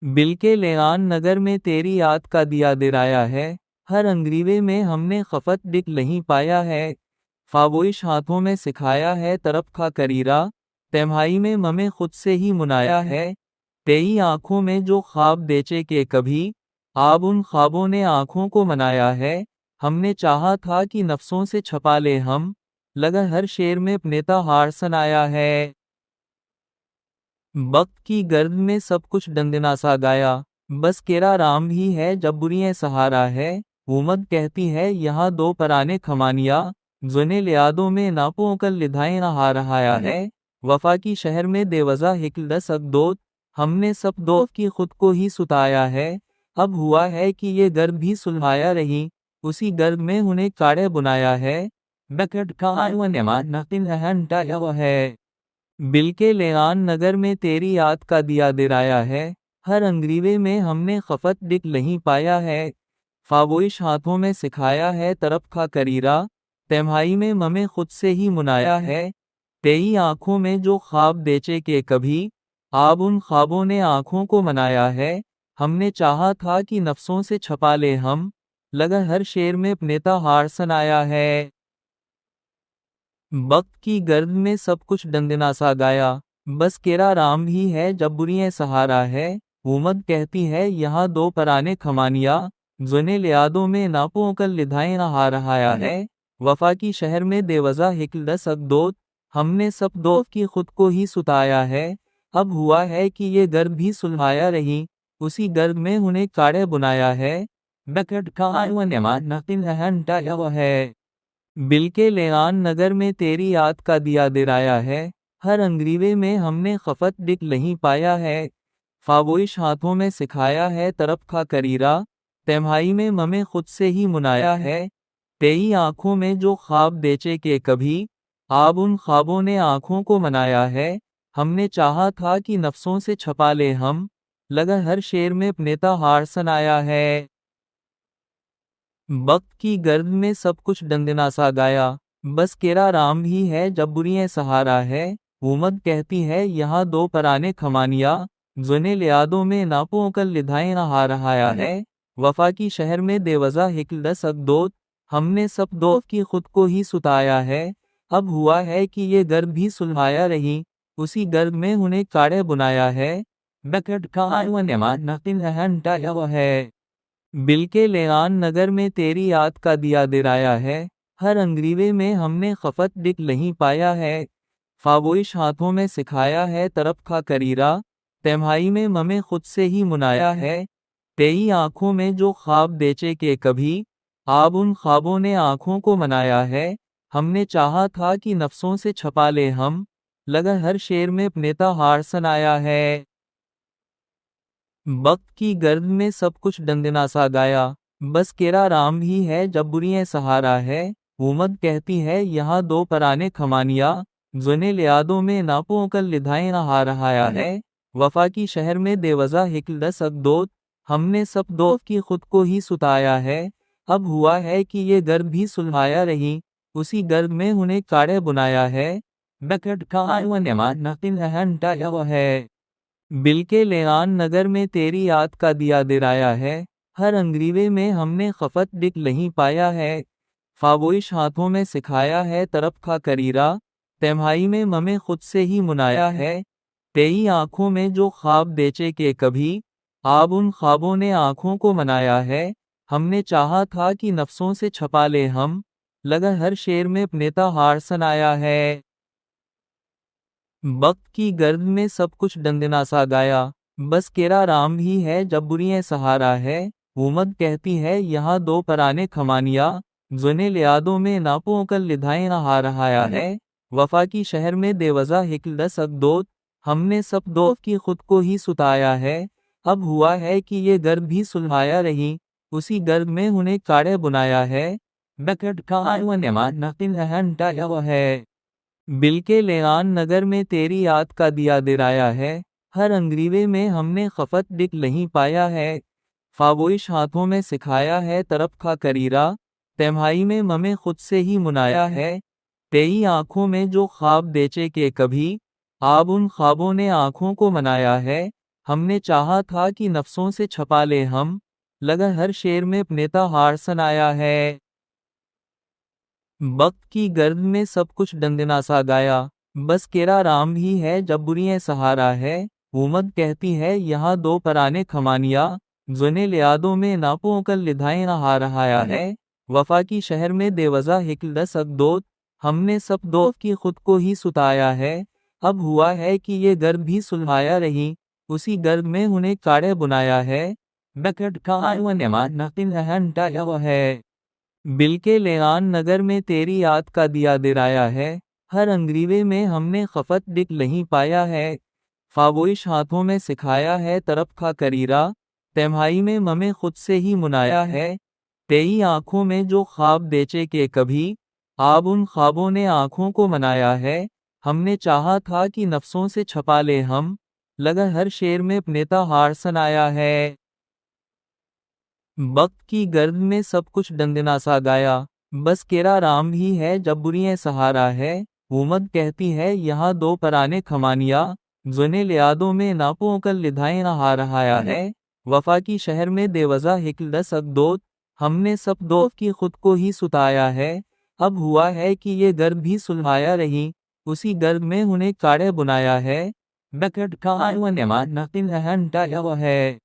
बिल्के लेआन नगर में तेरी याद का दिया दिराया है। हर अंग्रीवे में हमने खफत दिख नहीं पाया है। फावोइश हाथों में सिखाया है तरफ खा करीरा। तन्हाई में ममे खुद से ही मुनाया है। तेई आंखों में जो ख्वाब बेचे के कभी, आब उन ख्वाबों ने आंखों को मनाया है। हमने चाहा था कि नफ्सों से छपा ले हम, लगा हर शेर में नेता हार सनाया है। वक्त की गर्द में सब कुछ डंडना सा गाया, बस केरा राम ही है जब बुरियां सहारा है। उमद कहती है यहाँ दो पराने खमानिया, जुने लियादों में नापों कल लिधाएं नहा रहाया है। वफा की शहर में देवजा हिकलस अकदोत, हमने सब दो की खुद को ही सुताया है। अब हुआ है कि ये गर्द भी सुलझाया रही, उसी गर्द में उन्हें काड़े बुनाया है। बकट का नकिन है। बिल्के लेआन नगर में तेरी याद का दिया दिराया है। हर अंग्रीवे में हमने खफत दिख नहीं पाया है। फावोइश हाथों में सिखाया है तरफ खा करीरा। तन्हाई में ममे खुद से ही मुनाया है। तेई आंखों में जो ख्वाब बेचे के कभी, आब उन ख्वाबों ने आंखों को मनाया है। हमने चाहा था कि नफ्सों से छपा ले हम, लगा हर शेर में नेता हार सनाया है। वक्त की गर्द में सब कुछ डंडना सा गाया, बस केरा राम ही है जब बुरियां सहारा है। उमद कहती है यहाँ दो पराने खमानिया, जुने लियादों में नापों कल लिधाएं नहा रहाया है। वफा की शहर में देवजा हिकलस अकदोत, हमने सब दो की खुद को ही सुताया है। अब हुआ है कि ये गर्द भी सुलझाया रही, उसी गर्द में उन्हें काड़े बुनाया है। बकट का नकिन है। बिल्के लेआन नगर में तेरी याद का दिया दिराया है। हर अंग्रीवे में हमने खफत दिख नहीं पाया है। फावोइश हाथों में सिखाया है तरफ खा करीरा। तन्हाई में ममे खुद से ही मुनाया है। तेई आंखों में जो ख्वाब बेचे के कभी, आब उन ख्वाबों ने आंखों को मनाया है। हमने चाहा था कि नफ्सों से छपा ले हम, लगा हर शेर में नेता हार सनाया है। वक्त की गर्द में सब कुछ डंडना सा गाया, बस केरा राम ही है जब बुरियां सहारा है। उमद कहती है यहाँ दो पराने खमानिया, जुने लियादों में नापों कल लिधाएं नहा रहाया है। वफा की शहर में देवजा हिकलस अकदोत, हमने सब दो की खुद को ही सुताया है। अब हुआ है कि ये गर्द भी सुलझाया रही, उसी गर्द में उन्हें काड़े बुनाया है। बकट का नकिन है। बिल्के लेआन नगर में तेरी याद का दिया दिराया है। हर अंग्रीवे में हमने खफत दिख नहीं पाया है। फावोइश हाथों में सिखाया है तरफ खा करीरा। तन्हाई में ममे खुद से ही मुनाया है। तेई आंखों में जो ख्वाब बेचे के कभी, आब उन ख्वाबों ने आंखों को मनाया है। हमने चाहा था कि नफ्सों से छपा ले हम, लगा हर शेर में नेता हार सनाया है। वक्त की गर्द में सब कुछ डंडना सा गाया, बस केरा राम ही है जब बुरियां सहारा है। उमद कहती है यहाँ दो पराने खमानिया, जुने लियादों में नापों कल लिधाएं नहा रहाया है। वफा की शहर में देवजा हिकलस अकदोत, हमने सब दो की खुद को ही सुताया है। अब हुआ है कि ये गर्द भी सुलझाया रही, उसी गर्द में उन्हें काड़े बुनाया है। बकट का नकिन है। बिल्के लेआन नगर में तेरी याद का दिया दिराया है। हर अंग्रीवे में हमने खफत दिख नहीं पाया है। फावोइश हाथों में सिखाया है तरफ खा करीरा। तन्हाई में ममे खुद से ही मुनाया है। तेई आंखों में जो ख्वाब बेचे के कभी, आब उन ख्वाबों ने आंखों को मनाया है। हमने चाहा था कि नफ्सों से छपा ले हम, लगा हर शेर में नेता हार सनाया है। वक्त की गर्द में सब कुछ डंडना सा गाया, बस केरा राम ही है जब बुरियां सहारा है। उमद कहती है यहाँ दो पराने खमानिया, जुने लियादों में नापों कल लिधाएं नहा रहाया है। वफा की शहर में देवजा हिकलस अकदोत, हमने सब दो की खुद को ही सुताया है। अब हुआ है कि ये गर्द भी सुलझाया रही, उसी गर्द में उन्हें काड़े बुनाया है। बकट का नकिन है। बिल्के लेआन नगर में तेरी याद का दिया दिराया है। हर अंग्रीवे में हमने खफत दिख नहीं पाया है। फावोइश हाथों में सिखाया है तरफ खा करीरा। तन्हाई में ममे खुद से ही मुनाया है। तेई आंखों में जो ख्वाब बेचे के कभी, आब उन ख्वाबों ने आंखों को मनाया है। हमने चाहा था कि नफ्सों से छपा ले हम, लगा हर शेर में नेता हार सनाया है। वक्त की गर्द में सब कुछ डंडना सा गाया, बस केरा राम ही है जब बुरियां सहारा है। उमद कहती है यहाँ दो पराने खमानिया, जुने लियादों में नापों कल लिधाएं नहा रहाया है। वफा की शहर में देवजा हिकलस अकदोत, हमने सब दो की खुद को ही सुताया है। अब हुआ है कि ये गर्द भी सुलझाया रही, उसी गर्द में उन्हें काड़े बुनाया है। बकट का नकिन है। बिल के लेआन नगर में तेरी याद का दिया दिराया है। हर अंग्रीवे में हमने खफत दिख नहीं पाया है। फावोइश हाथों में सिखाया है तरफ खा करीरा, तेम्हाई में ममे खुद से ही मुनाया है। तेई आंखों में जो ख्वाब देचे के कभी, आब उन ख्वाबों ने आंखों को मनाया है। हमने चाहा था कि नफ्सों से छपा ले हम, लगा हर शेर में नेता हार सनाया है। वक्त की गर्द में सब कुछ डंडना सा गाया, बस केरा राम ही है जब बुरियां सहारा है। उमद कहती है यहाँ दो पराने खमानिया, जुने लियादों में नापों कल लिधाएं नहा रहाया है। वफा की शहर में देवजा हिकलस अकदोत, हमने सब दो की खुद को ही सुताया है। अब हुआ है कि ये गर्द भी सुलझाया रही, उसी गर्द में उन्हें काड़े बुनाया है। बकट का है।